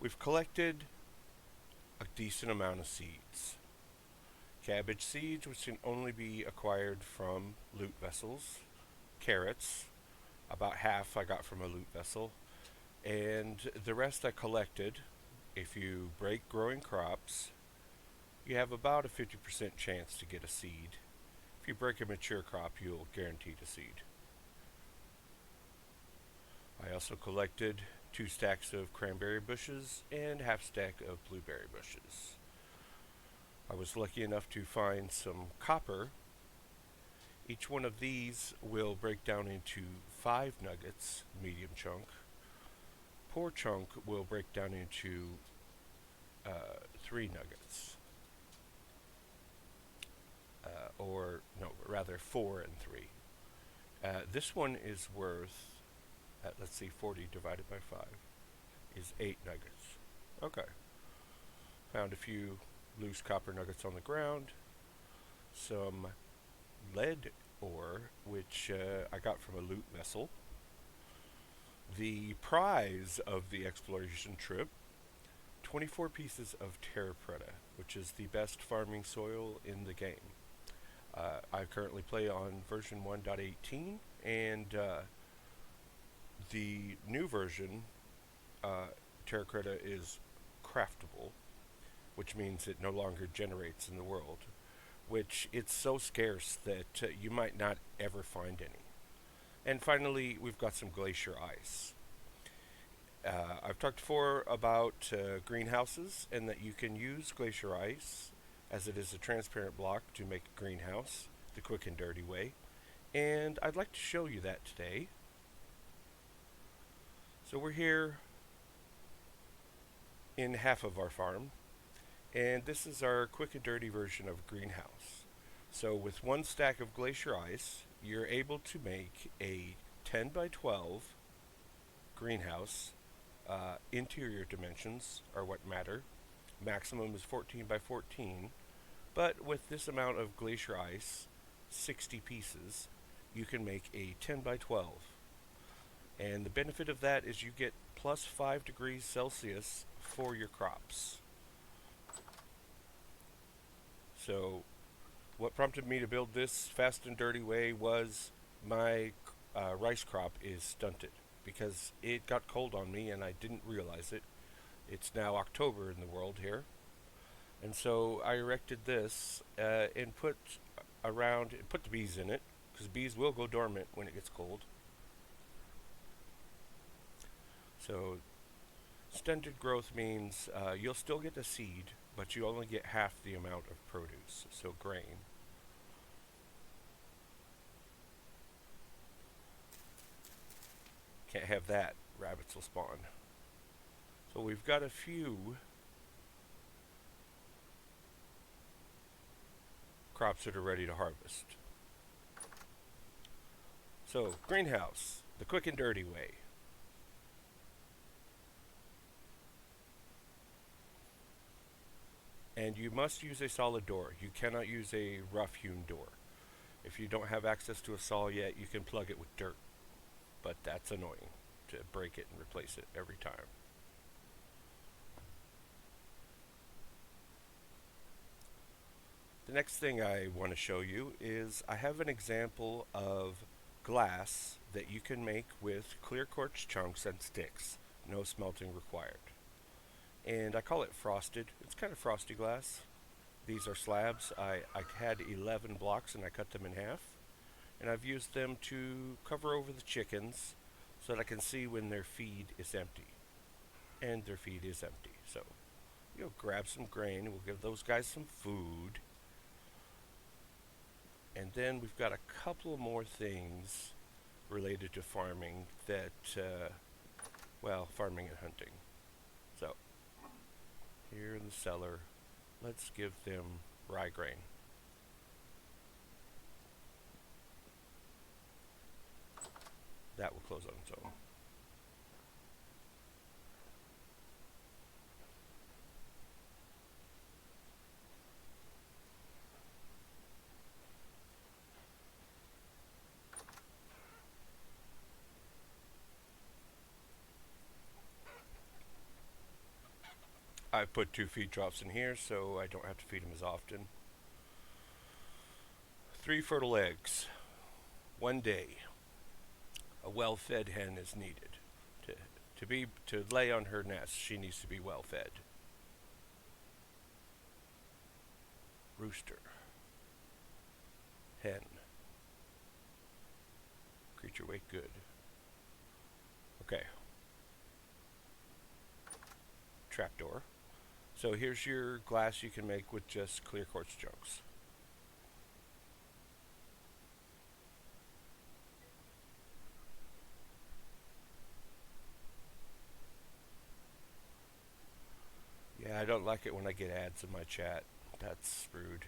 We've collected a decent amount of seeds. Cabbage seeds, which can only be acquired from loot vessels. Carrots, about half I got from a loot vessel. And the rest I collected. If you break growing crops, you have about a 50% chance to get a seed. If you break a mature crop, you'll guarantee a seed. I also collected 2 stacks of cranberry bushes and half stack of blueberry bushes. I was lucky enough to find some copper. Each one of these will break down into 5 nuggets, medium chunk. Poor chunk will break down into 3 nuggets. Or, no, rather 4 and 3. This one is worth, let's see, 40 divided by 5 is 8 nuggets. Okay. Found a few loose copper nuggets on the ground. Some lead ore, which I got from a loot vessel. The prize of the exploration trip, 24 pieces of Terra Preta, which is the best farming soil in the game. I currently play on version 1.18, and the new version, Terra Preta, is craftable, which means it no longer generates in the world, which it's so scarce that you might not ever find any. And finally, we've got some glacier ice. I've talked before about greenhouses and that you can use glacier ice as it is a transparent block to make a greenhouse the quick and dirty way. And I'd like to show you that today. So we're here in half of our farm, and this is our quick and dirty version of a greenhouse. So with 1 stack of glacier ice, you're able to make a 10 by 12 greenhouse. Interior dimensions are what matter. Maximum is 14 by 14. But with this amount of glacier ice, 60 pieces, you can make a 10 by 12. And the benefit of that is you get plus 5 degrees Celsius for your crops. So what prompted me to build this fast and dirty way was my rice crop is stunted because it got cold on me and I didn't realize it. It's now October in the world here. And so I erected this and put the bees in it, because bees will go dormant when it gets cold. So stunted growth means you'll still get a seed, but you only get half the amount of produce, so grain. Can't have that, rabbits will spawn. So we've got a few crops that are ready to harvest. So, greenhouse, the quick and dirty way. And you must use a solid door. You cannot use a rough-hewn door. If you don't have access to a saw yet, you can plug it with dirt. But that's annoying to break it and replace it every time. The next thing I want to show you is I have an example of glass that you can make with clear quartz chunks and sticks. No smelting required. And I call it frosted. It's kind of frosty glass. These are slabs. I had 11 blocks and I cut them in half. And I've used them to cover over the chickens so that I can see when their feed is empty. And their feed is empty. So, grab some grain. We'll give those guys some food. And then we've got a couple more things related to farming that, farming and hunting. So, here in the cellar, let's give them rye grain. That will close on its own. I put 2 feed drops in here so I don't have to feed them as often. 3 fertile eggs. 1 day. A well-fed hen is needed. To lay on her nest, she needs to be well fed. Rooster. Hen. Creature weight good. Okay. Trapdoor. So here's your glass you can make with just clear quartz chunks. Yeah, I don't like it when I get ads in my chat. That's rude.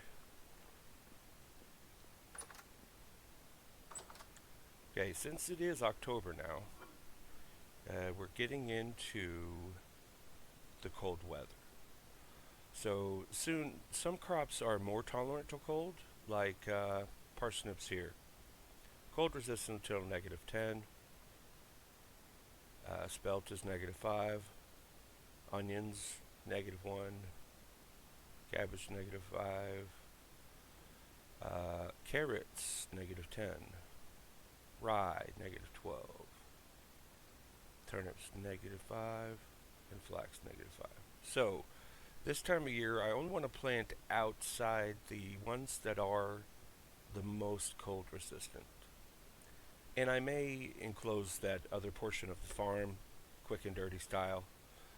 Okay, since it is October now, we're getting into the cold weather. So soon, some crops are more tolerant to cold, like parsnips here. Cold resistant until -10. Spelt is -5. Onions, -1. Cabbage, -5. Carrots, -10. Rye, -12. Turnips, -5. And flax, -5. So, this time of year, I only want to plant outside the ones that are the most cold resistant. And I may enclose that other portion of the farm, quick and dirty style.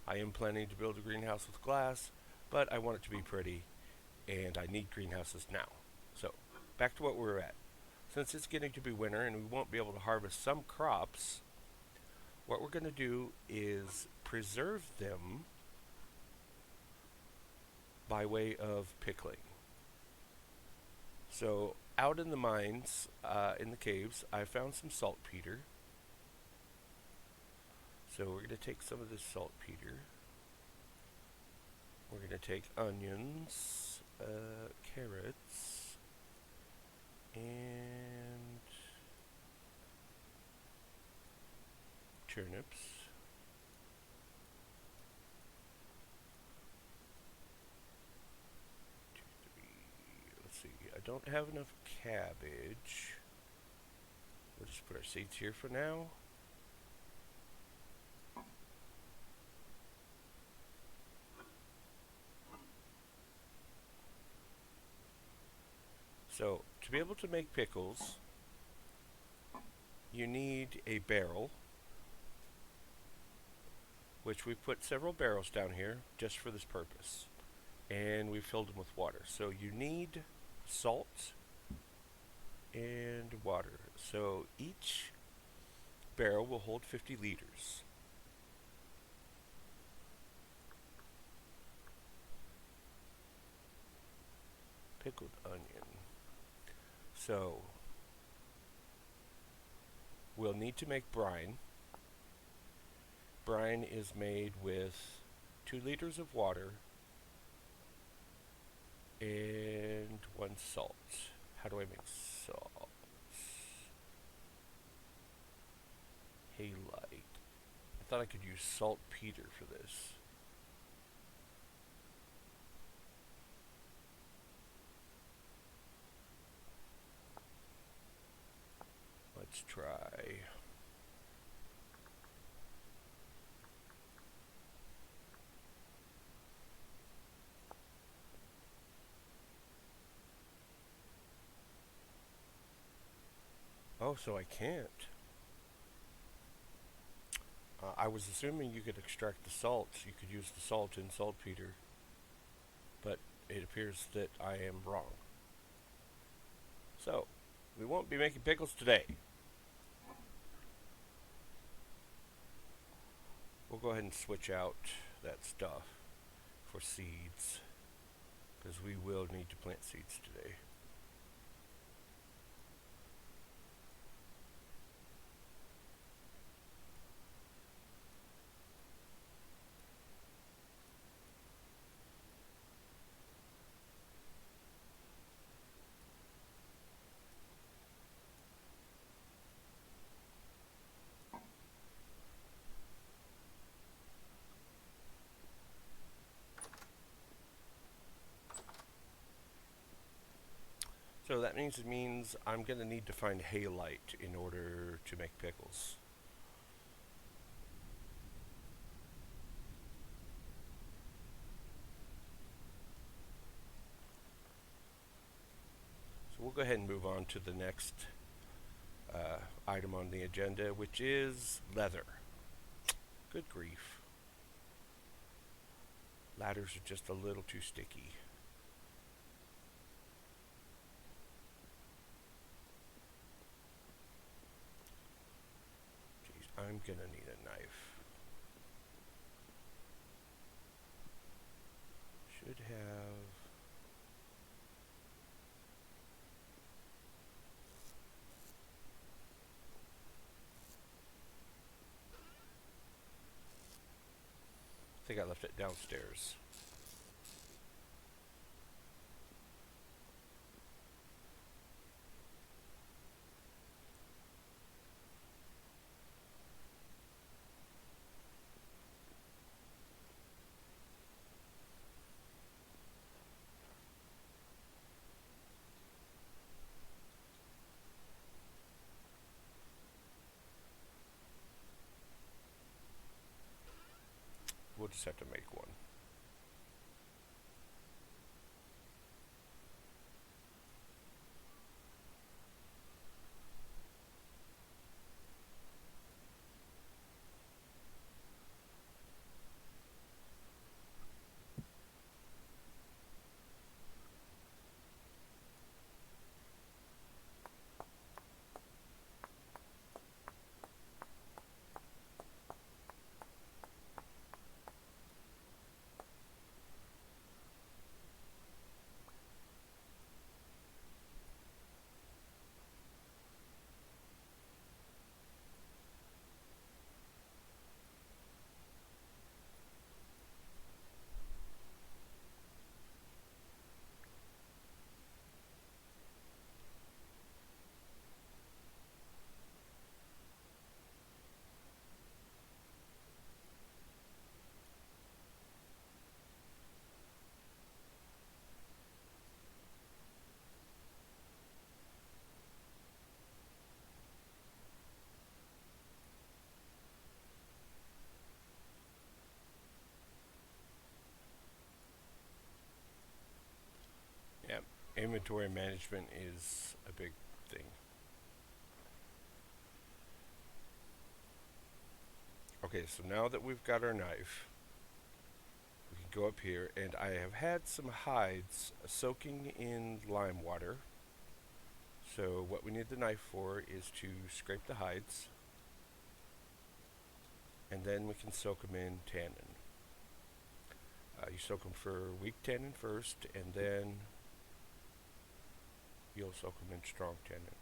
I am planning to build a greenhouse with glass, but I want it to be pretty, and I need greenhouses now. So, back to what we were at. Since it's getting to be winter and we won't be able to harvest some crops, what we're going to do is preserve them by way of pickling. So out in the mines, in the caves, I found some saltpeter. So we're going to take some of this saltpeter. We're going to take onions, carrots, and turnips. Let's see, I don't have enough cabbage. We'll just put our seeds here for now. So, to be able to make pickles, you need a barrel, which we've put several barrels down here just for this purpose. And we've filled them with water. So you need salt and water. So each barrel will hold 50 liters. Pickled onion. So we'll need to make brine. Brine is made with 2 liters of water and 1 salt. How do I make salt? Halite. I thought I could use saltpeter for this. Let's try. Oh, so I can't. I was assuming you could extract the salt. You could use the salt in saltpeter. But it appears that I am wrong. So, we won't be making pickles today. We'll go ahead and switch out that stuff for seeds, because we will need to plant seeds today. So that means I'm going to need to find halite in order to make pickles. So we'll go ahead and move on to the next item on the agenda, which is leather. Good grief. Ladders are just a little too sticky. Jeez, I'm gonna need a knife. Should have... I think I left it downstairs. We'll just have to make one. Yeah, inventory management is a big thing. Okay, so now that we've got our knife, we can go up here, and I have had some hides soaking in lime water. So what we need the knife for is to scrape the hides, and then we can soak them in tannin. You soak them for weak tannin first, and then you'll soak them in strong tannin.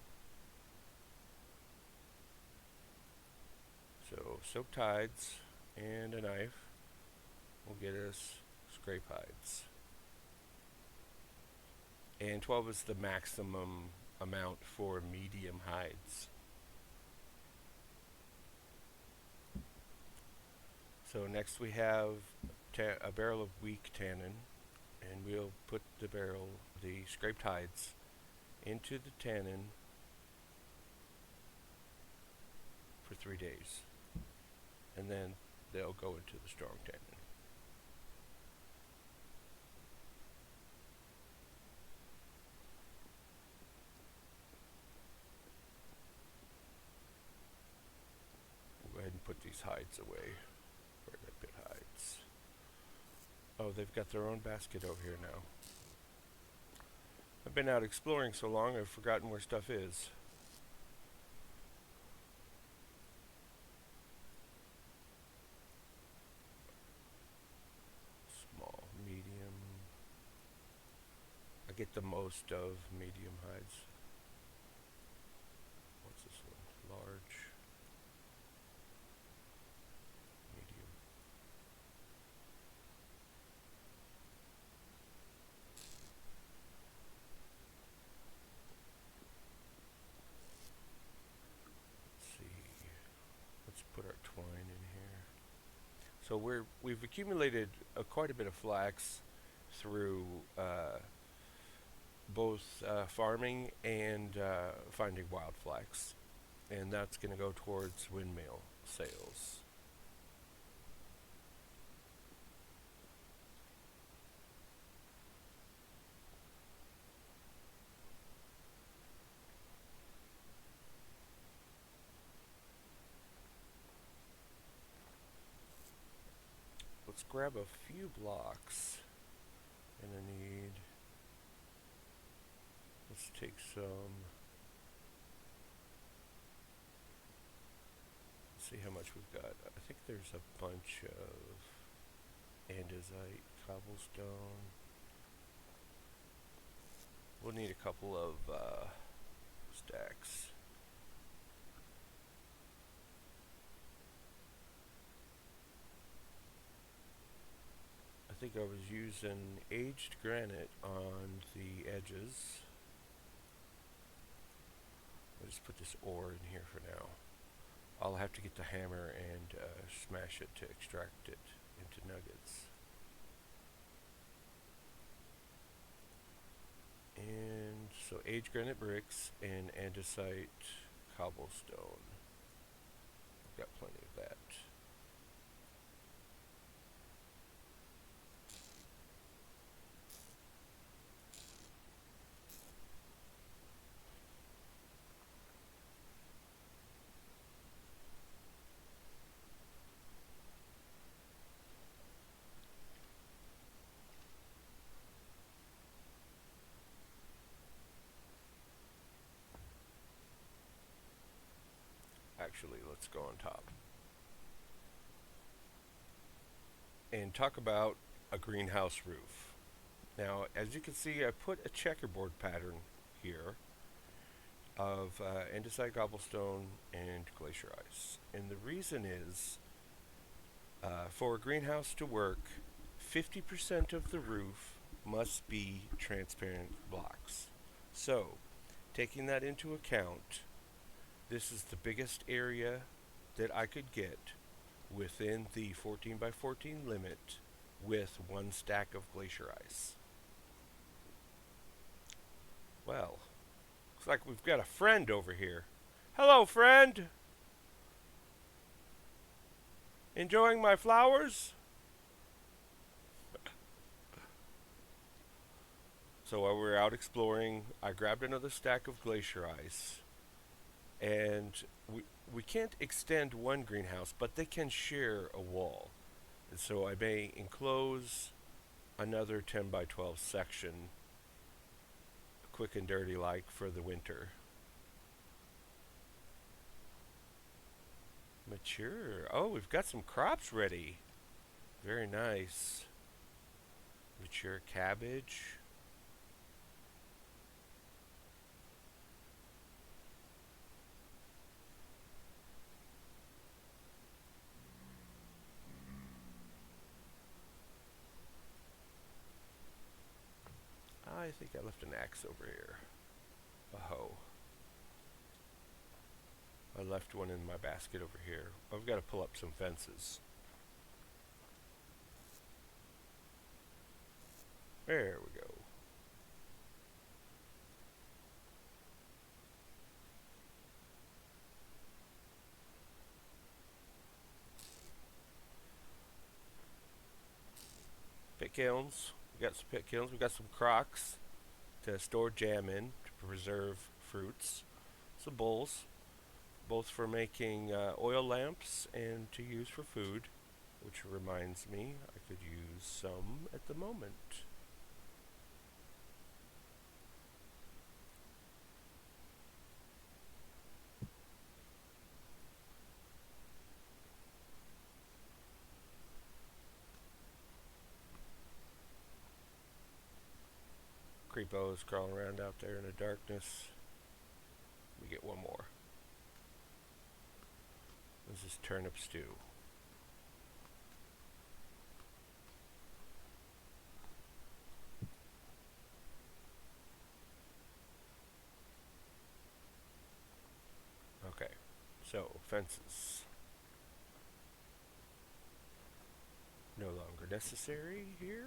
So soaked hides and a knife will get us scrape hides. And 12 is the maximum amount for medium hides. So next we have a barrel of weak tannin, and we'll put the scraped hides into the tannin for 3 days, and then they'll go into the strong tannin. We'll go ahead and put these hides away. Where did I put hides? Oh, they've got their own basket over here now. I've been out exploring so long I've forgotten where stuff is. Small, medium. I get the most of medium hides. What's this one? Large. Medium. Let's see. Let's put our twine in here. So we've accumulated quite a bit of flax through both farming and finding wildflax, and that's going to go towards windmill sales. Let's grab a few blocks, and I need. Let's take some. Let's see how much we've got. I think there's a bunch of andesite, cobblestone. We'll need a couple of stacks. I think I was using aged granite on the edges. I'll just put this ore in here for now. I'll have to get the hammer and smash it to extract it into nuggets. And so aged granite bricks and andesite cobblestone. I've got plenty of that. Actually, let's go on top and talk about a greenhouse roof. Now, as you can see, I put a checkerboard pattern here of andesite cobblestone and glacier ice. And the reason is, for a greenhouse to work, 50% of the roof must be transparent blocks. So, taking that into account, this is the biggest area that I could get within the 14 by 14 limit with one stack of glacier ice. Well, looks like we've got a friend over here. Hello, friend! Enjoying my flowers? So while we were out exploring, I grabbed another stack of glacier ice. And we can't extend one greenhouse, but they can share a wall. And so I may enclose another 10 by 12 section, quick and dirty like, for the winter. Mature. Oh, we've got some crops ready. Very nice. Mature cabbage. I think I left an axe over here. A hoe. I left one in my basket over here. I've got to pull up some fences. There we go. Pit kilns. We got some pit kilns. We got some crocks to store jam in to preserve fruits. Some bowls, both for making oil lamps and to use for food, which reminds me I could use some at the moment. Creepos crawling around out there in the darkness. We get one more. This is turnip stew. Okay, so fences. No longer necessary here.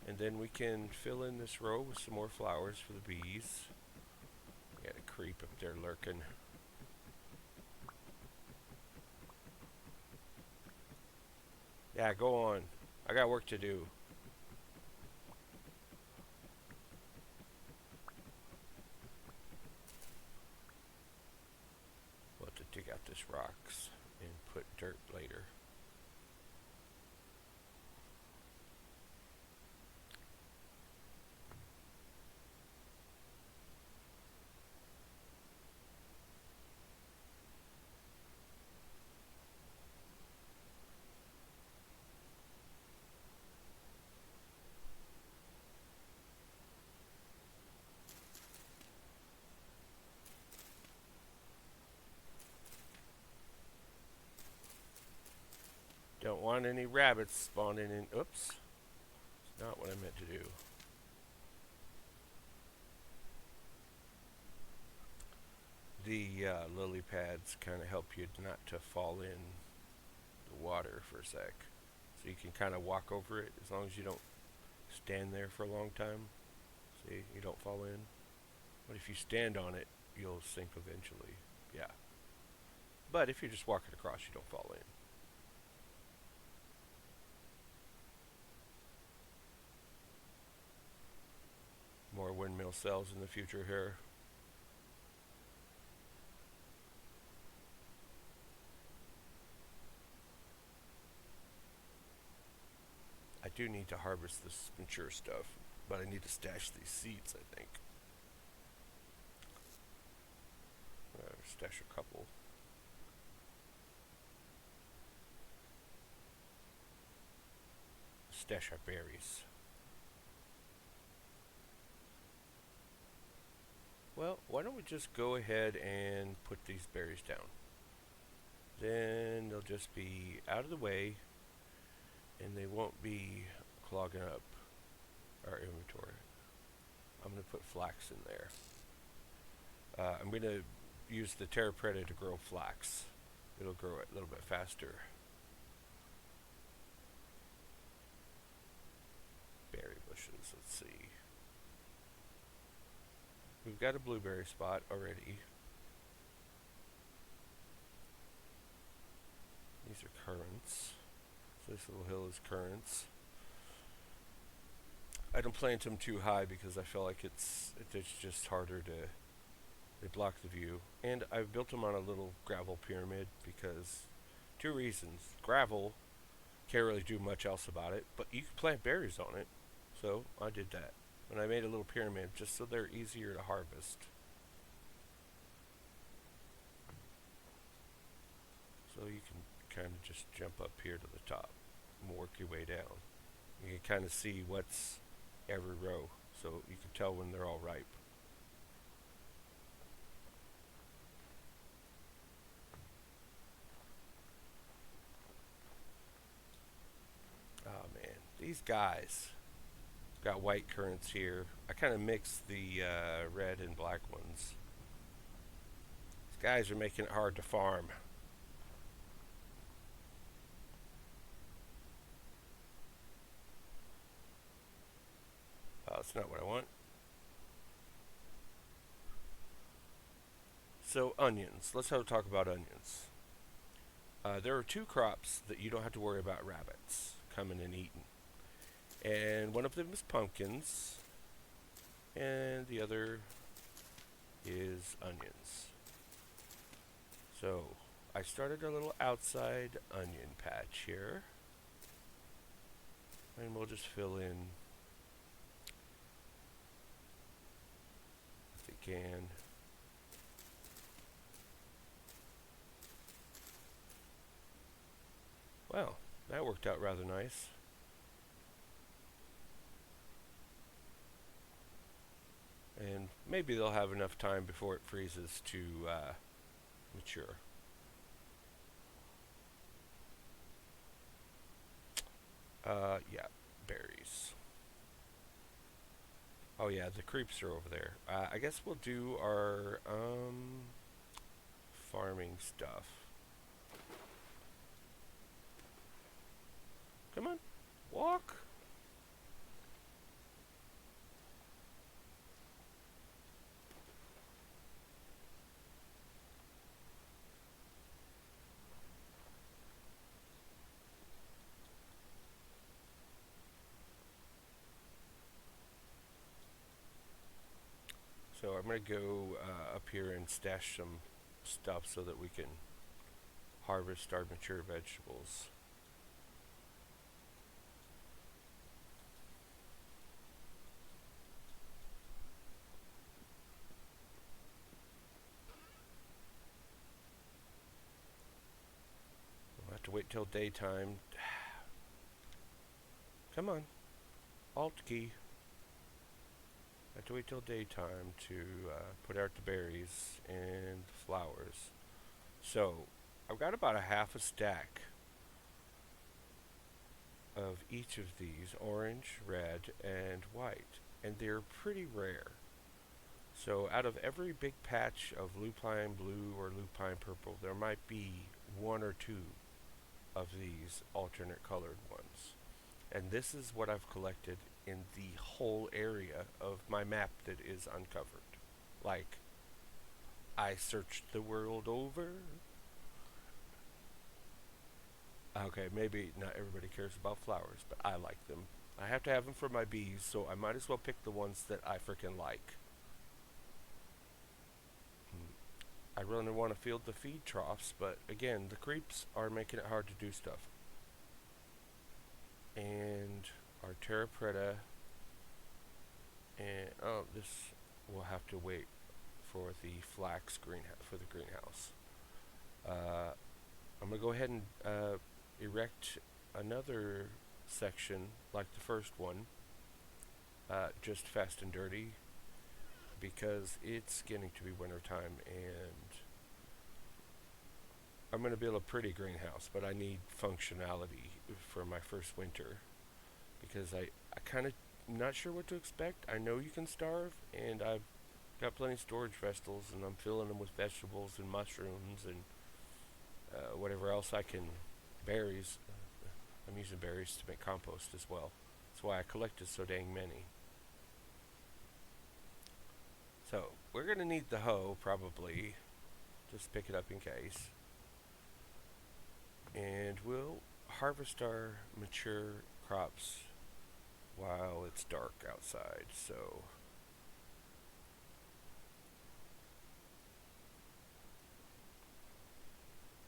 And then we can fill in this row with some more flowers for the bees. Got a creep up there lurking. Yeah, go on. I got work to do. We'll have to dig out these rocks and put dirt later. Don't want any rabbits spawning in. Oops. It's not what I meant to do. The lily pads kind of help you not to fall in the water for a sec. So you can kind of walk over it as long as you don't stand there for a long time. See, you don't fall in. But if you stand on it, you'll sink eventually. Yeah. But if you're just walking across, you don't fall in. More windmill cells in the future here. I do need to harvest this mature stuff, but I need to stash these seeds, I think. Stash a couple. Stash our berries. Well, why don't we just go ahead and put these berries down. Then they'll just be out of the way and they won't be clogging up our inventory. I'm going to put flax in there. I'm going to use the Terra Preta to grow flax. It'll grow it a little bit faster. Berry bushes, let's see. We've got a blueberry spot already. These are currants. So this little hill is currants. I don't plant them too high because I feel like it's just harder to, they block the view. And I've built them on a little gravel pyramid because, two reasons. Gravel, can't really do much else about it, but you can plant berries on it. So I did that. And I made a little pyramid just so they're easier to harvest. So you can kind of just jump up here to the top and work your way down. You can kind of see what's every row, so you can tell when they're all ripe. Oh man, these guys got white currants here. I kind of mixed the red and black ones. These guys are making it hard to farm. That's not what I want. So onions. Let's have a talk about onions. There are two crops that you don't have to worry about rabbits coming and eating. And one of them is pumpkins, and the other is onions. So I started a little outside onion patch here, and we'll just fill in if we can. Well, that worked out rather nice. And maybe they'll have enough time before it freezes to mature. Yeah, berries. Oh yeah, the creeps are over there. I guess we'll do our farming stuff. Come on, walk. So I'm going to go up here and stash some stuff so that we can harvest our mature vegetables. We'll have to wait till daytime. Come on, Alt key. I have to wait till daytime to put out the berries and the flowers. So I've got about a half a stack of each of these, orange, red, and white, and they're pretty rare. So out of every big patch of lupine blue or lupine purple, there might be one or two of these alternate colored ones. And this is what I've collected in the whole area of my map that is uncovered. Like, I searched the world over. Okay, maybe not everybody cares about flowers, but I like them. I have to have them for my bees, so I might as well pick the ones that I freaking like. I really want to field the feed troughs, but again, the creeps are making it hard to do stuff. And our Terra Preta, and oh, this will have to wait for the flax for the greenhouse. I'm gonna go ahead and erect another section like the first one, just fast and dirty, because it's getting to be winter time, and I'm going to build a pretty greenhouse, but I need functionality for my first winter, because I kind of not sure what to expect. I know you can starve, and I've got plenty of storage vessels, and I'm filling them with vegetables and mushrooms and whatever else I can, berries. I'm using berries to make compost as well. That's why I collected so dang many. So we're going to need the hoe probably. Just pick it up in case. And we'll harvest our mature crops while it's dark outside. So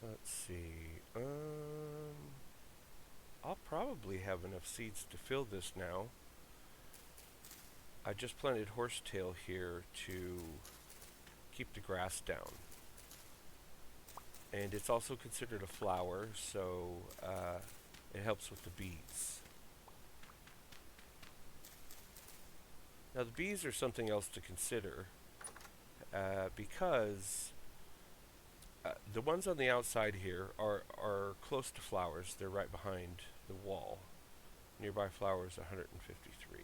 let's see. I'll probably have enough seeds to fill this now. I just planted horsetail here to keep the grass down. And it's also considered a flower, so it helps with the bees. Now the bees are something else to consider, because the ones on the outside here are close to flowers. They're right behind the wall. Nearby flowers 153.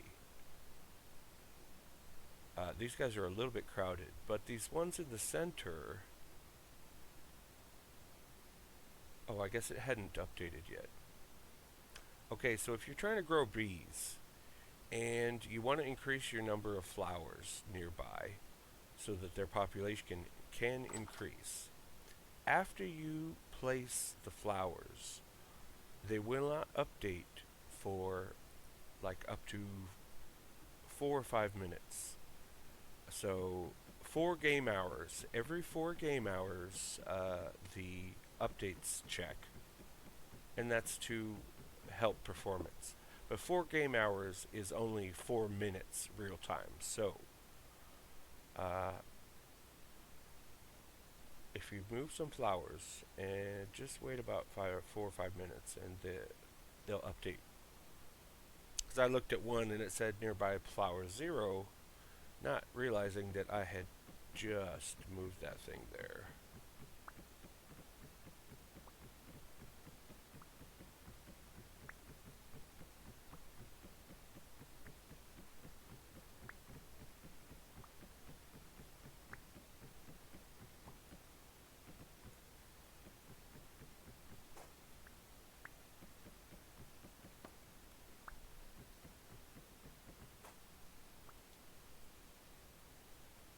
These guys are a little bit crowded, but these ones in the center... Oh, I guess it hadn't updated yet. Okay, so if you're trying to grow bees, and you want to increase your number of flowers nearby, so that their population can increase, after you place the flowers, they will not update for like up to 4 or 5 minutes. So 4 game hours. Every 4 game hours, the updates check, and that's to help performance. But 4 game hours is only 4 minutes real time. So if you move some flowers and just wait about 4 or 5 minutes, and they'll update. Because I looked at one and it said nearby flower 0, not realizing that I had just moved that thing there.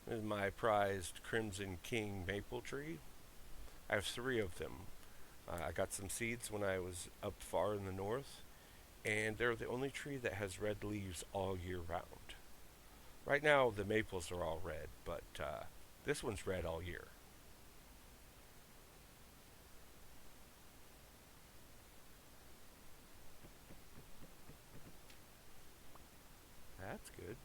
This is my prized Crimson King maple tree. I have 3 of them. I got some seeds when I was up far in the north, and they're the only tree that has red leaves all year round. Right now the maples are all red, but this one's red all year. That's good.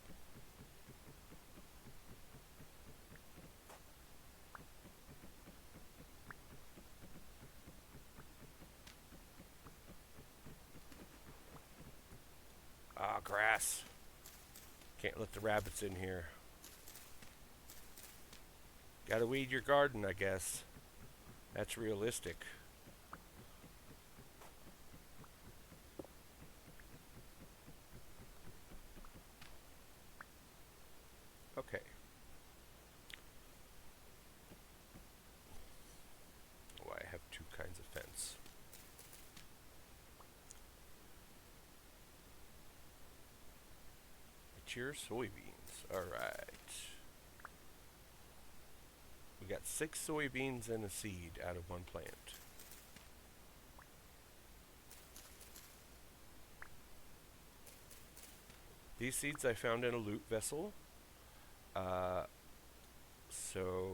Ah, grass. Can't let the rabbits in here. Gotta weed your garden, I guess. That's realistic. Okay. Oh, I have two kinds of fence. Mature soybeans. Alright. We got 6 soybeans and a seed out of one plant. These seeds I found in a loot vessel. So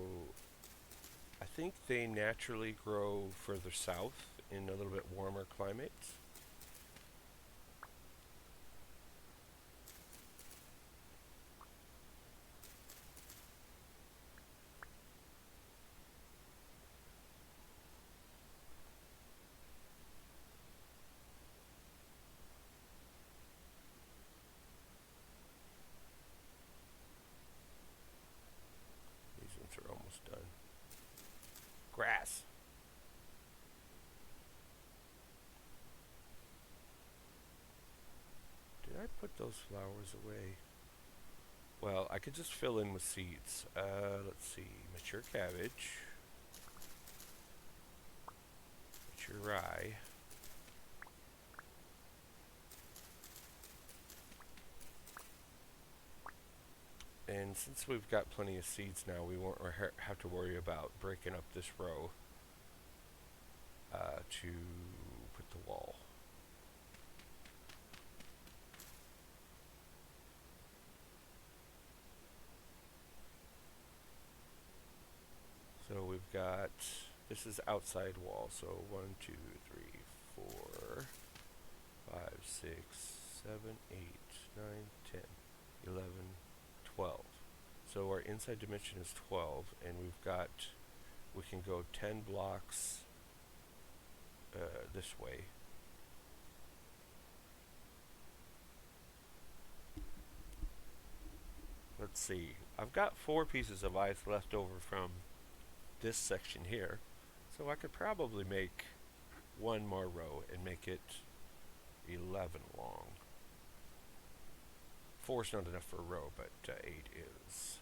I think they naturally grow further south in a little bit warmer climates. These ones are almost done. Grass. Did I put those flowers away? Well, I could just fill in with seeds. Let's see. Mature cabbage. Mature rye. And since we've got plenty of seeds now, we won't have to worry about breaking up this row to put the wall. So we've got, this is outside wall, so 1, 2, 3, 4, 5, 6, 7, 8, 9, 10, 11, 12. So our inside dimension is 12, and we can go 10 blocks this way. Let's see, I've got 4 pieces of ice left over from this section here, so I could probably make one more row and make it 11 long. 4's not enough for a row, but 8 is.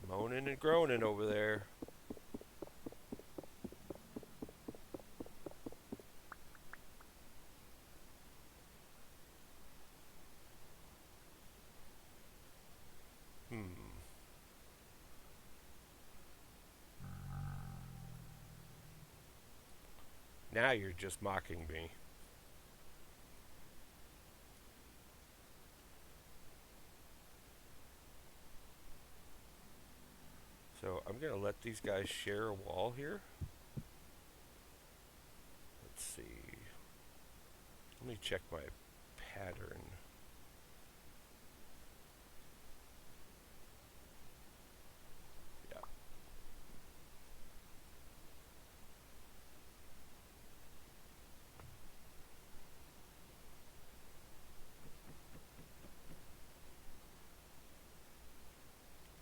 Moaning and groaning over there. Now you're just mocking me. So I'm going to let these guys share a wall here. Let's see. Let me check my pattern. Yeah.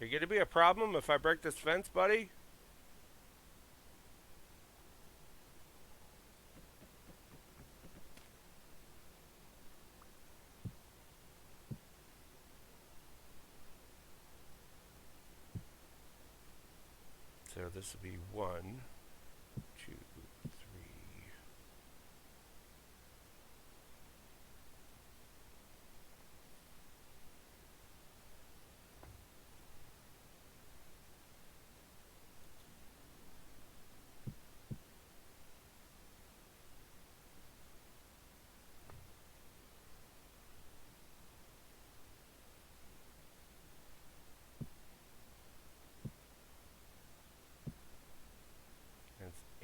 Are you going to be a problem if I break this fence, buddy? So this will be 1, 2, 3.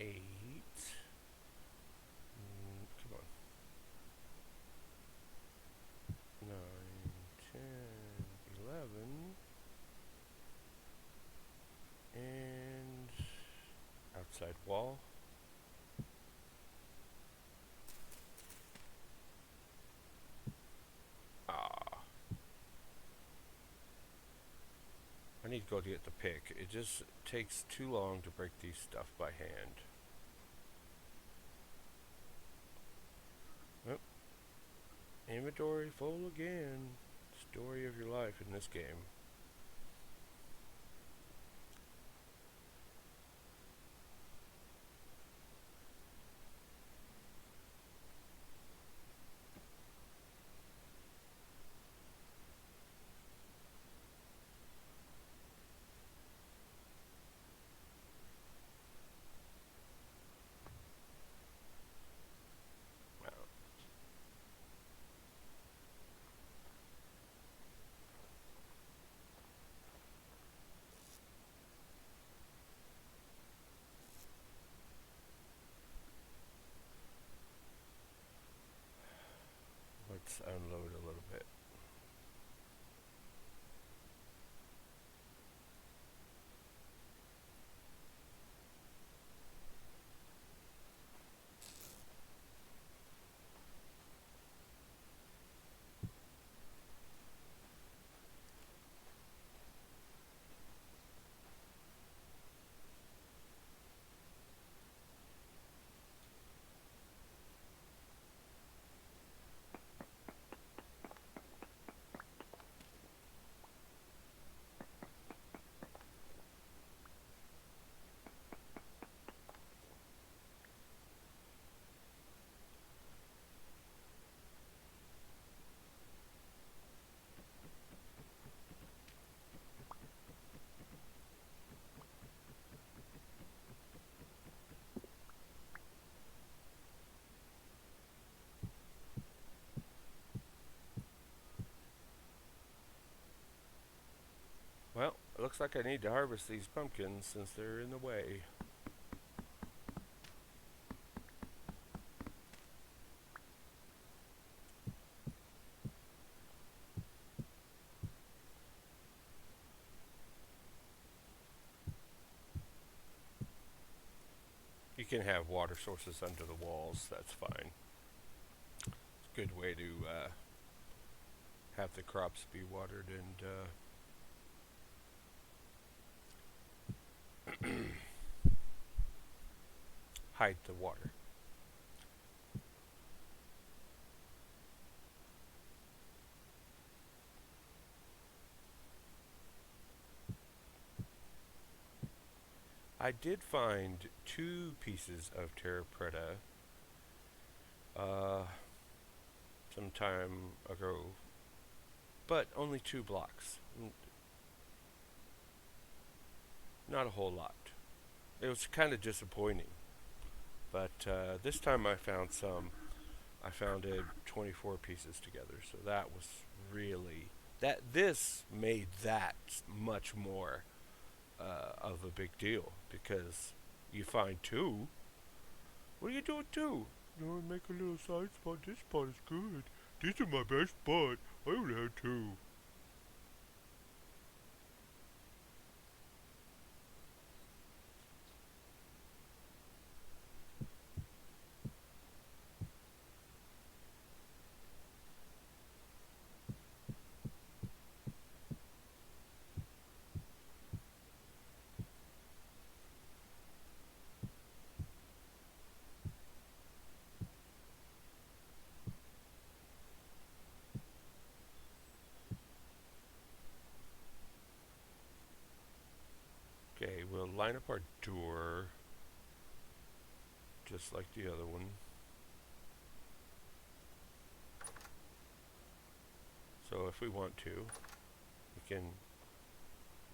8. Come on. 9, 10, 11. And outside wall. Ah. I need to go get the pick. It just takes too long to break these stuff by hand. Oh, inventory full again. Story of your life in this game. Wow. Let's unload a little bit. Well, it looks like I need to harvest these pumpkins since they're in the way. You can have water sources under the walls, that's fine. It's a good way to have the crops be watered and hide the water. I did find 2 pieces of terra preta uh, some time ago, but only 2 blocks. Not a whole lot. It was kind of disappointing, but this time I found some. I found 24 pieces together, so that was really this made that much more of a big deal because you find 2. What do you do with 2? You know, make a little side spot. This spot is good. This is my best spot. I only had 2. Okay, we'll line up our door just like the other one. So if we want to, we can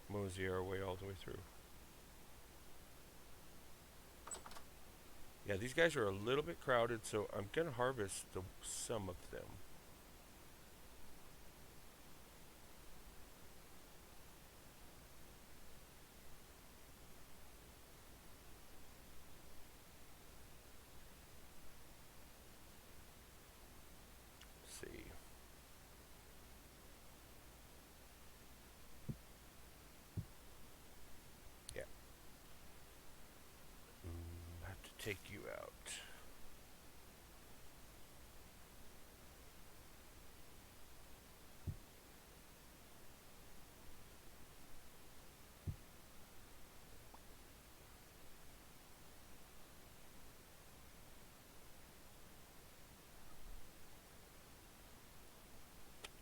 mosey our way all the way through. Yeah, these guys are a little bit crowded, so I'm going to harvest some of them. take you out.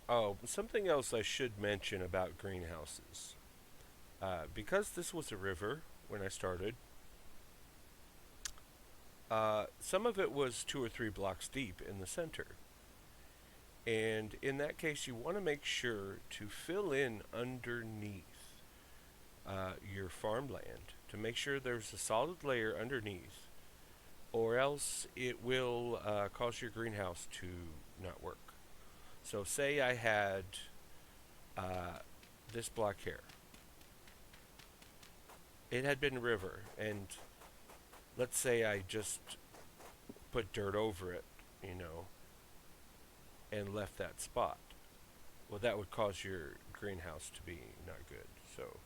Oh, something else I should mention about greenhouses. Because this was a river when I started, some of it was 2 or 3 blocks deep in the center. And in that case, you want to make sure to fill in underneath your farmland to make sure there's a solid layer underneath, or else it will cause your greenhouse to not work. So, say I had this block here. It had been a river, and let's say I just put dirt over it, you know, and left that spot. Well, that would cause your greenhouse to be not good. So,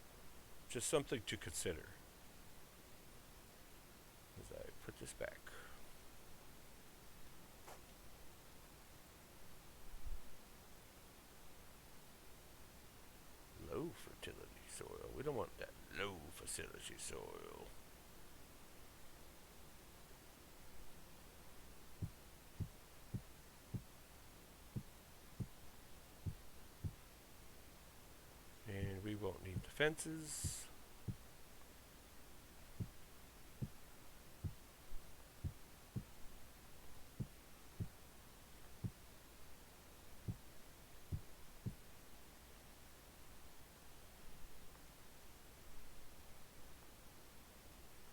just something to consider as I put this back. Low fertility soil. We don't want that low fertility soil. And we won't need the fences.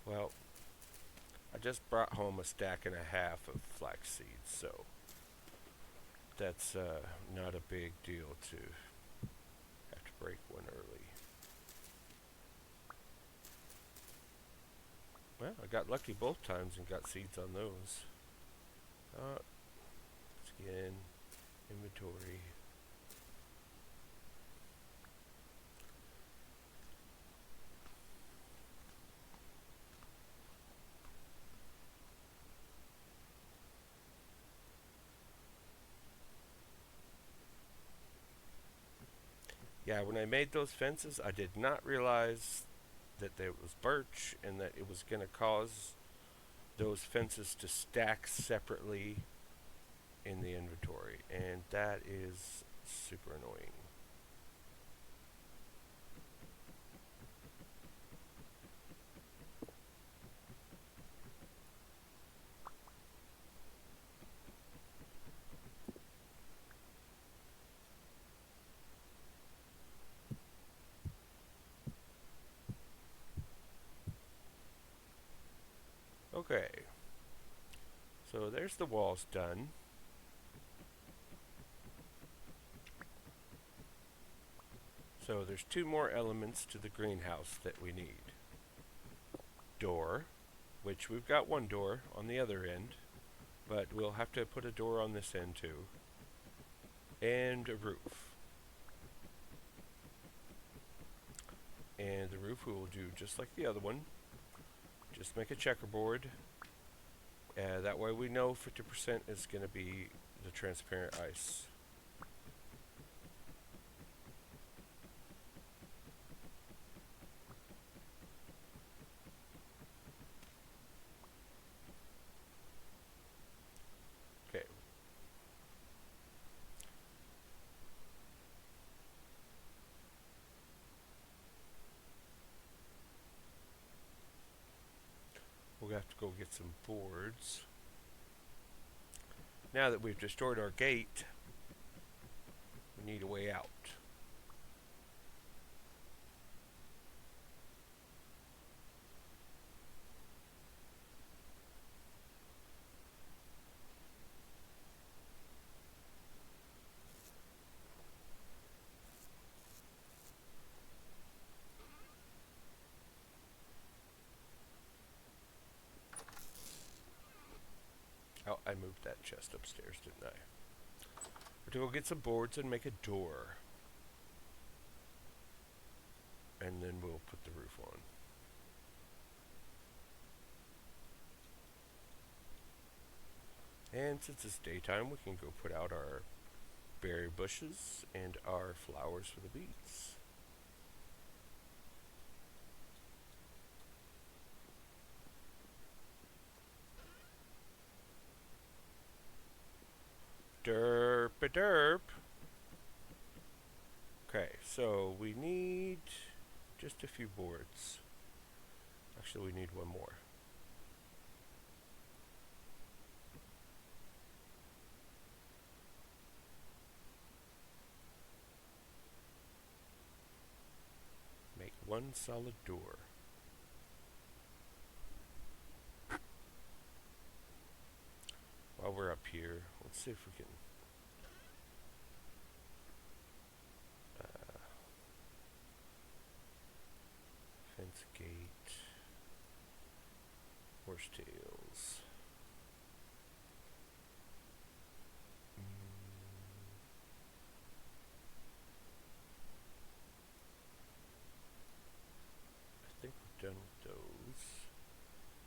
Well, I just brought home a stack and a half of flax seeds, so that's not a big deal to have to break one early. Well, I got lucky both times and got seeds on those. Skin, inventory. Yeah, when I made those fences, I did not realize that there was birch and that it was going to cause those fences to stack separately in the inventory, and that is super annoying. Okay, so there's the walls done. So there's 2 more elements to the greenhouse that we need. Door, which we've got one door on the other end, but we'll have to put a door on this end too. And a roof. And the roof we will do just like the other one. Just make a checkerboard. That way we know 50% is going to be the transparent ice. Okay. We'll have to go get some boards. Now that we've destroyed our gate, we need a way out. Oh, I moved that chest upstairs, didn't I? We're to go get some boards and make a door. And then we'll put the roof on. And since it's daytime, we can go put out our berry bushes and our flowers for the bees. Derp a derp. Okay, so we need just a few boards. Actually, we need one more. Make one solid door. While we're up here, let's see if we can fence gate, horsetails. I think we're done with those.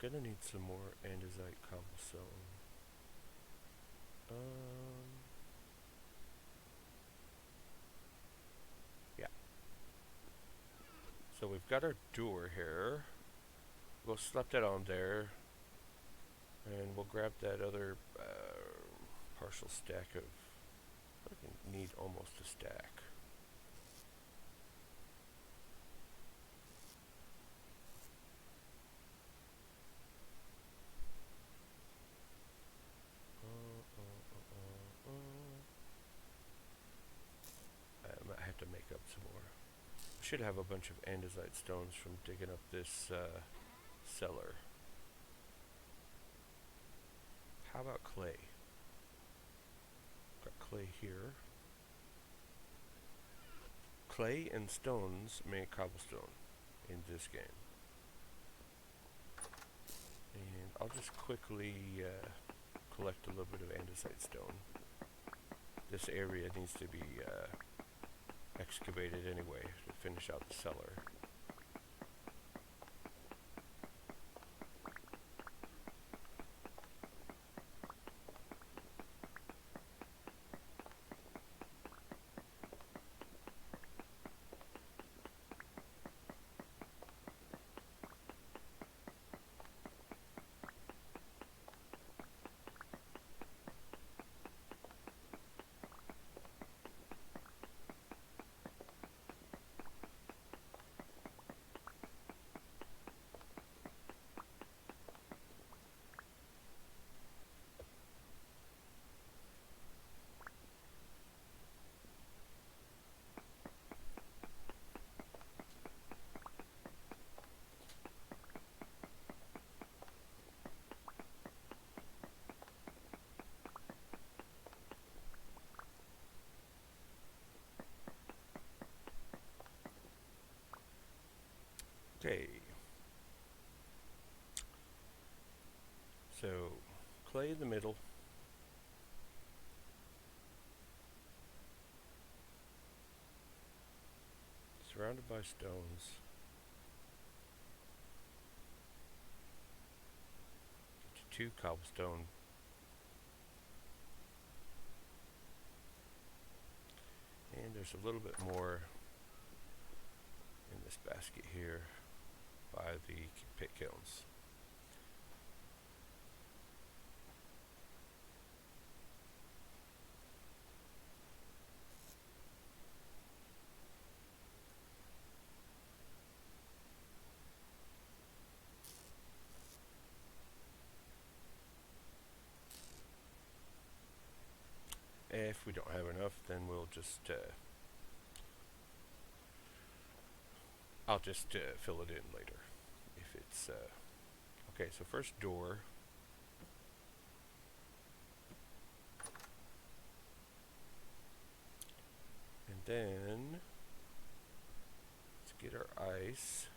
Gonna need some more andesite cobblestone. Yeah. So we've got our door here. We'll slap that on there, and we'll grab that other partial stack of. I need almost a stack. I might have to make up some more. I should have a bunch of andesite stones from digging up this cellar. How about clay? Got clay here. Clay and stones make cobblestone in this game. And I'll just quickly collect a little bit of andesite stone. This area needs to be excavated anyway to finish out the cellar. Okay. So, clay in the middle. Surrounded by stones. Get you 2 cobblestone. And there's a little bit more in this basket here by the pit kilns. If we don't have enough, then we'll just I'll just fill it in later if it's okay. So first door. And then let's get our ice.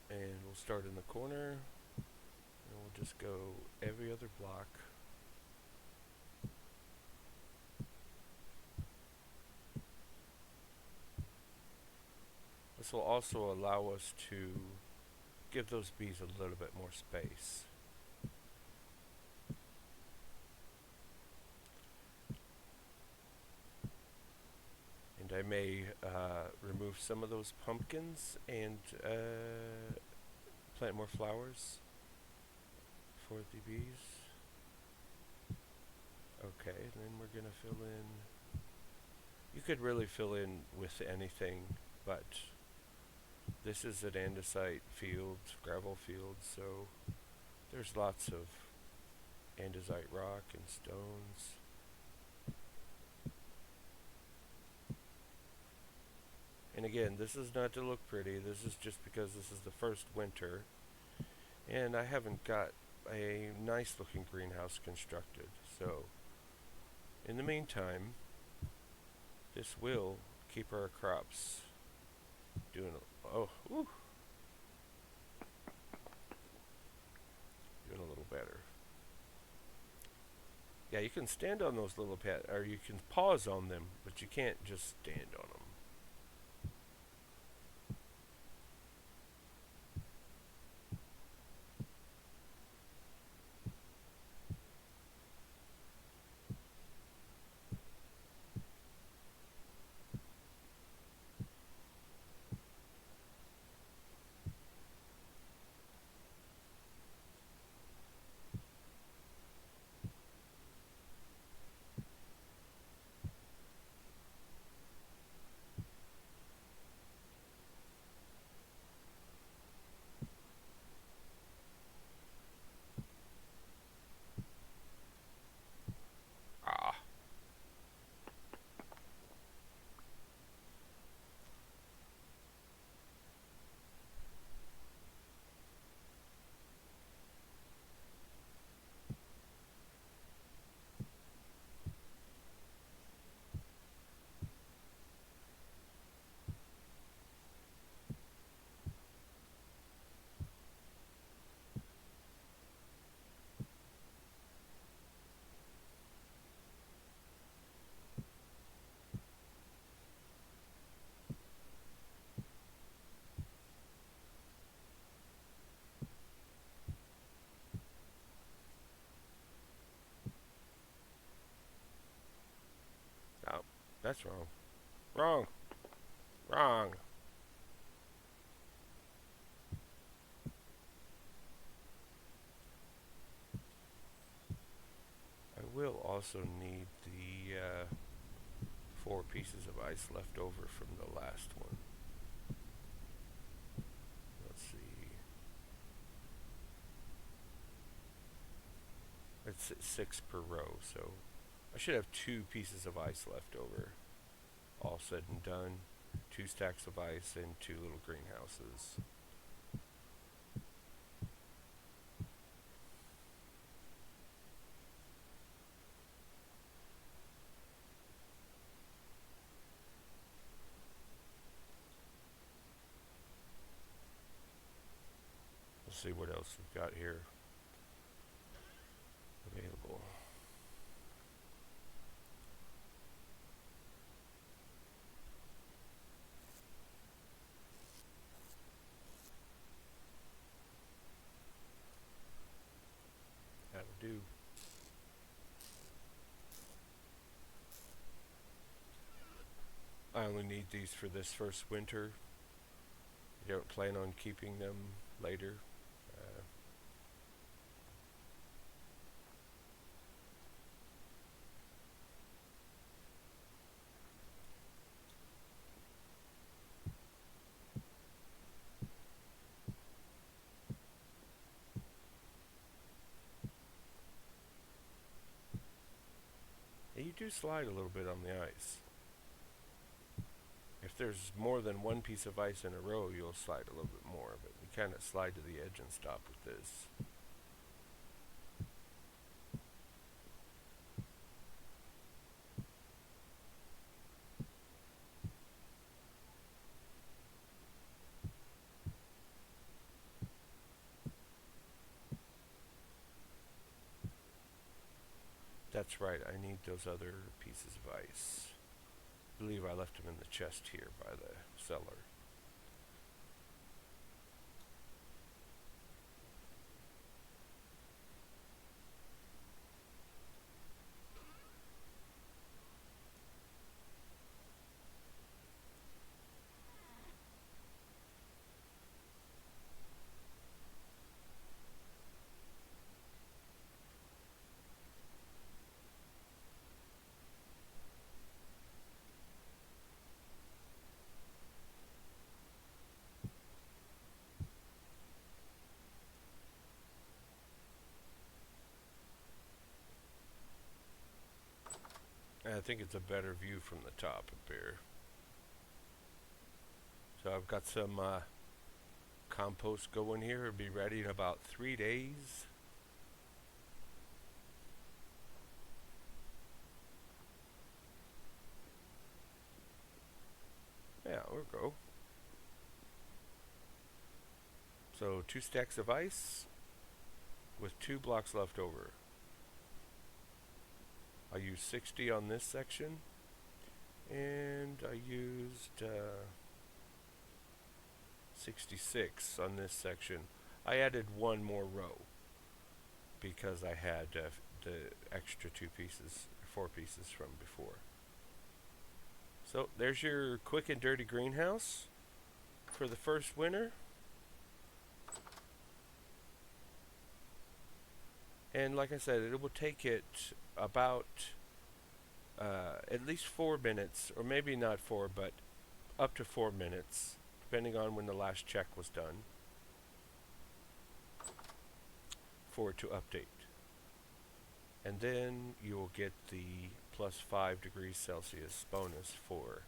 And we'll start in the corner. And we'll just go every other block. This will also allow us to give those bees a little bit more space. And I may remove some of those pumpkins and plant more flowers for the bees. Okay, and then we're going to fill in. You could really fill in with anything, but this is an andesite field, gravel field, so there's lots of andesite rock and stones. And again, this is not to look pretty, this is just because this is the first winter, and I haven't got a nice looking greenhouse constructed. So, in the meantime, this will keep our crops doing doing a little better. Yeah, you can stand on those little or you can pause on them, but you can't just stand on them. Ah. Oh, that's wrong. Wrong. Wrong. I will also need the 4 pieces of ice left over from the last one. Let's see. It's 6 per row, so I should have 2 pieces of ice left over. All said and done. 2 stacks of ice and 2 little greenhouses. Let's see what else we've got here available. That'll do. I only need these for this first winter. I don't plan on keeping them later. You do slide a little bit on the ice. If there's more than 1 piece of ice in a row, you'll slide a little bit more, but you kind of slide to the edge and stop with this. That's right, I need those other pieces of ice. I believe I left them in the chest here by the cellar. think it's a better view from the top up here. So I've got some compost going here. It'll be ready in about 3 days. Yeah, we'll go. So 2 stacks of ice with 2 blocks left over. I used 60 on this section, and I used 66 on this section. I added 1 more row because I had the extra 2 pieces, 4 pieces from before. So there's your quick and dirty greenhouse for the first winter. And like I said, it will take it about at least 4 minutes, or maybe not 4, but up to 4 minutes, depending on when the last check was done, for it to update. And then you will get the plus 5 degrees Celsius bonus for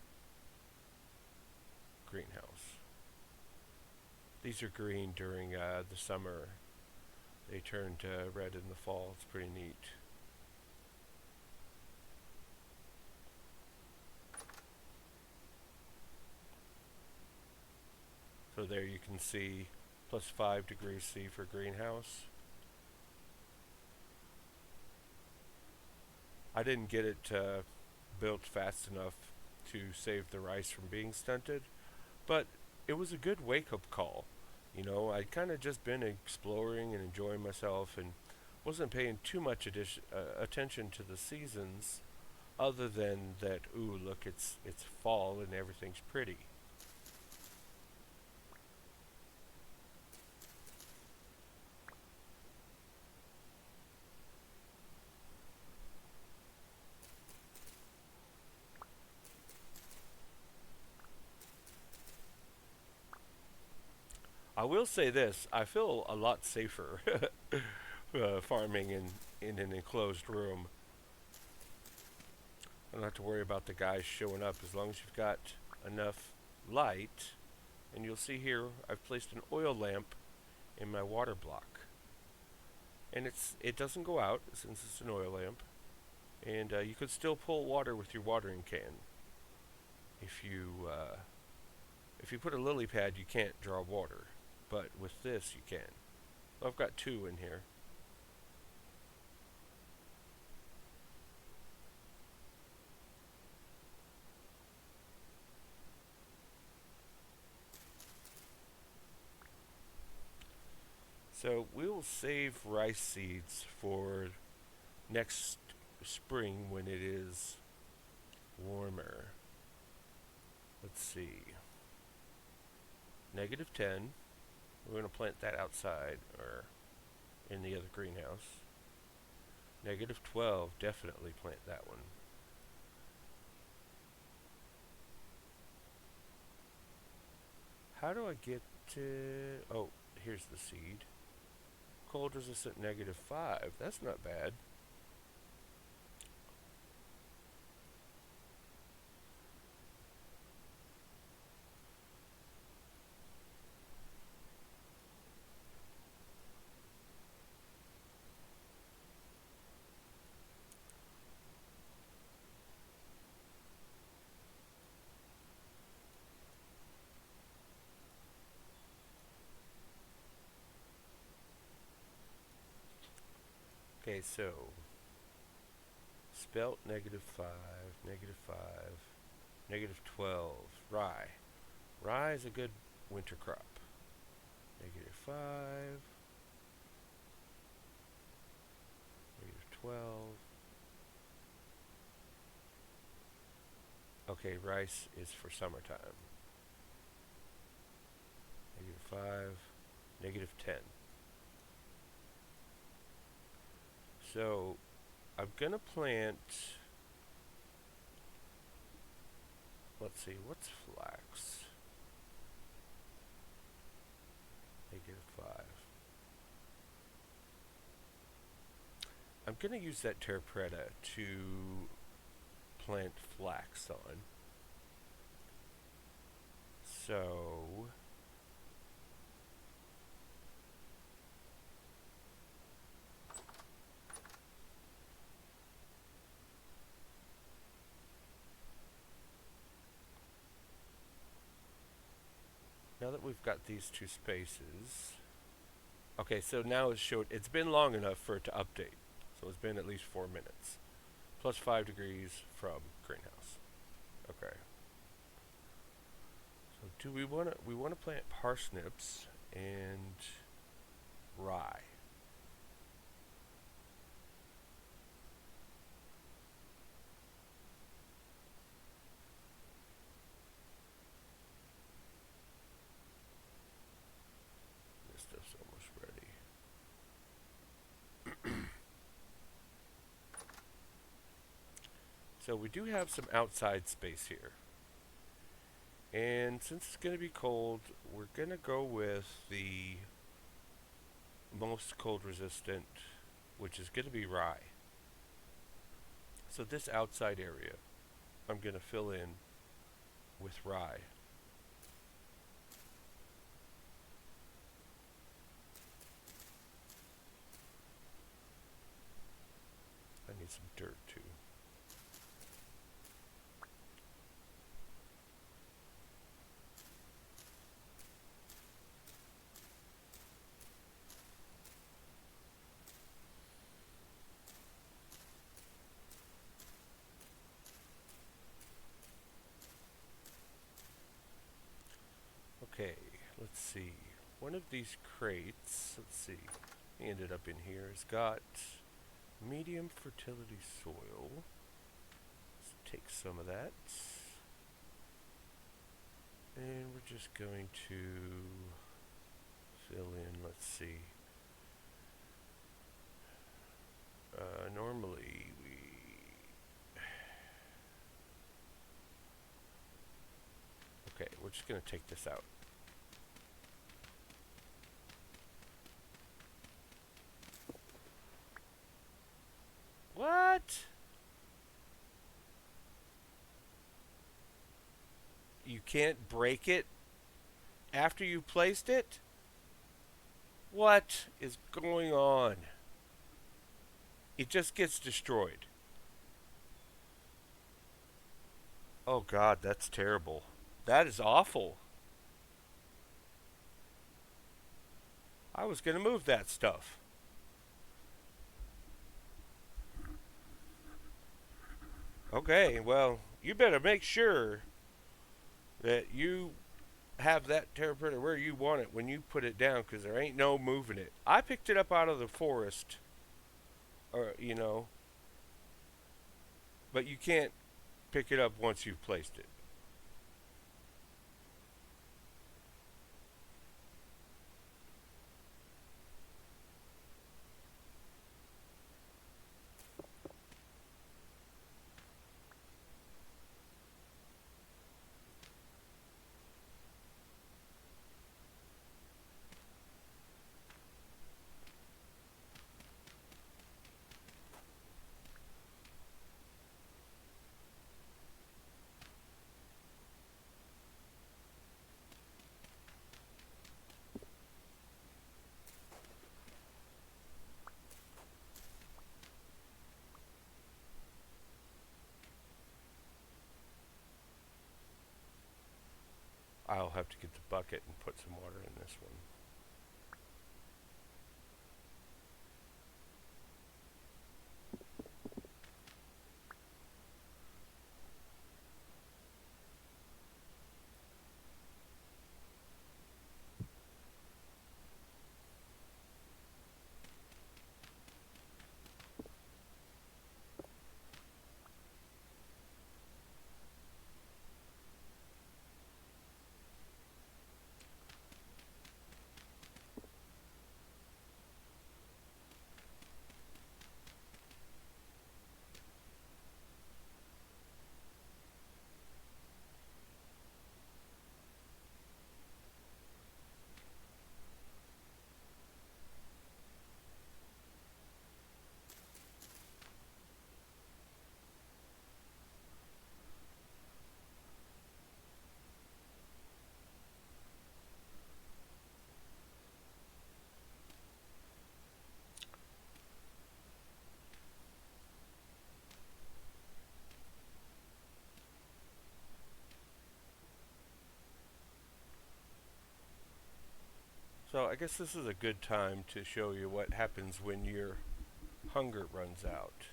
greenhouse. These are green during the summer. They turn to red in the fall. It's pretty neat. So there you can see plus 5 degrees C for greenhouse. I didn't get it built fast enough to save the rice from being stunted, but it was a good wake-up call. You know, I'd kind of just been exploring and enjoying myself and wasn't paying too much attention to the seasons, other than that, ooh, look, it's fall and everything's pretty. I will say this, I feel a lot safer farming in an enclosed room. I don't have to worry about the guys showing up as long as you've got enough light. And you'll see here I've placed an oil lamp in my water block. And it doesn't go out since it's an oil lamp. And you could still pull water with your watering can. If you put a lily pad, you can't draw water. But with this, you can. Well, I've got 2 in here. So we'll save rice seeds for next spring when it is warmer. Let's see. -10. We're going to plant that outside or in the other greenhouse. -12, definitely plant that one. How do I get to... Oh, here's the seed. Cold resistant -5. That's not bad. Okay, so spelt -5, -5, -12. Rye. Rye is a good winter crop. -5, -12. Okay, rice is for summertime. -5, -10. So I'm gonna plant, let's see, what's flax? -5. I'm gonna use that terra preta to plant flax on. So now that we've got these two spaces, okay, so now it's been long enough for it to update. So it's been at least 4 minutes. Plus 5 degrees from greenhouse. Okay. So do we want to plant parsnips and rye. This stuff's almost ready. So we do have some outside space here. And since it's going to be cold, we're going to go with the most cold resistant, which is going to be rye. So this outside area, I'm going to fill in with rye. I need some dirt too. Okay, let's see. One of these crates, let's see, ended up in here, has got medium fertility soil. Let's take some of that. And we're just going to fill in, let's see. Normally okay, we're just going to take this out. What? You can't break it after you placed it? What is going on? It just gets destroyed. Oh God, that's terrible. That is awful. I was going to move that stuff. Okay, well, you better make sure that you have that terra preta where you want it when you put it down, because there ain't no moving it. I picked it up out of the forest, or but you can't pick it up once you've placed it. I'll have to get the bucket and put some water in this one. So I guess this is a good time to show you what happens when your hunger runs out.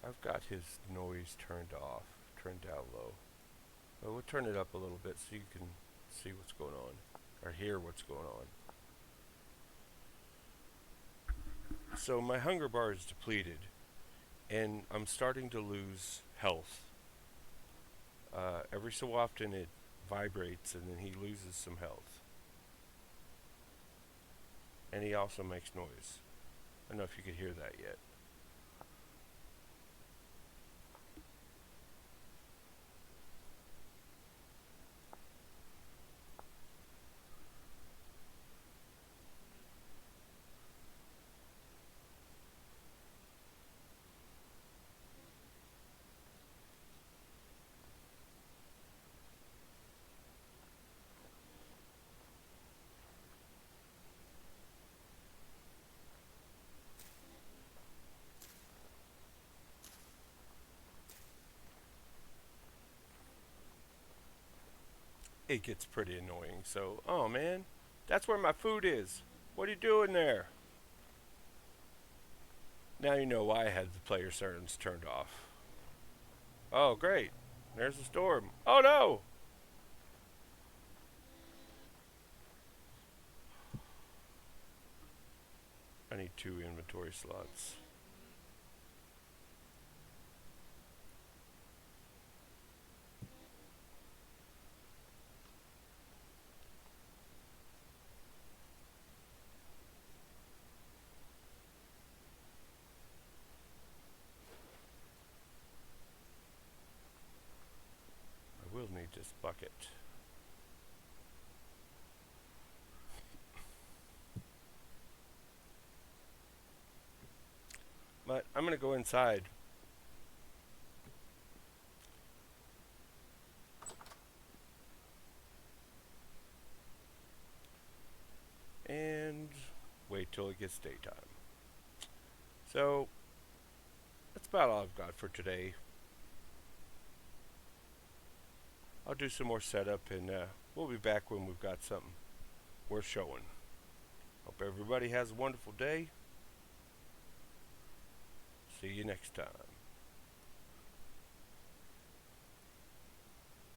I've got his noise turned off, turned down low. Well, we'll turn it up a little bit so you can see what's going on, or hear what's going on. So my hunger bar is depleted, and I'm starting to lose health. Every so often it vibrates, and then he loses some health. And he also makes noise. I don't know if you could hear that yet. It gets pretty annoying. So, oh man, that's where my food is. What are you doing there? Now you know why I had the player settings turned off. Oh, great. There's the storm. Oh no! I need 2 inventory slots. I will need this bucket. But I'm going to go inside. And wait till it gets daytime. So, that's about all I've got for today. I'll do some more setup, and we'll be back when we've got something worth showing. Hope everybody has a wonderful day. See you next time.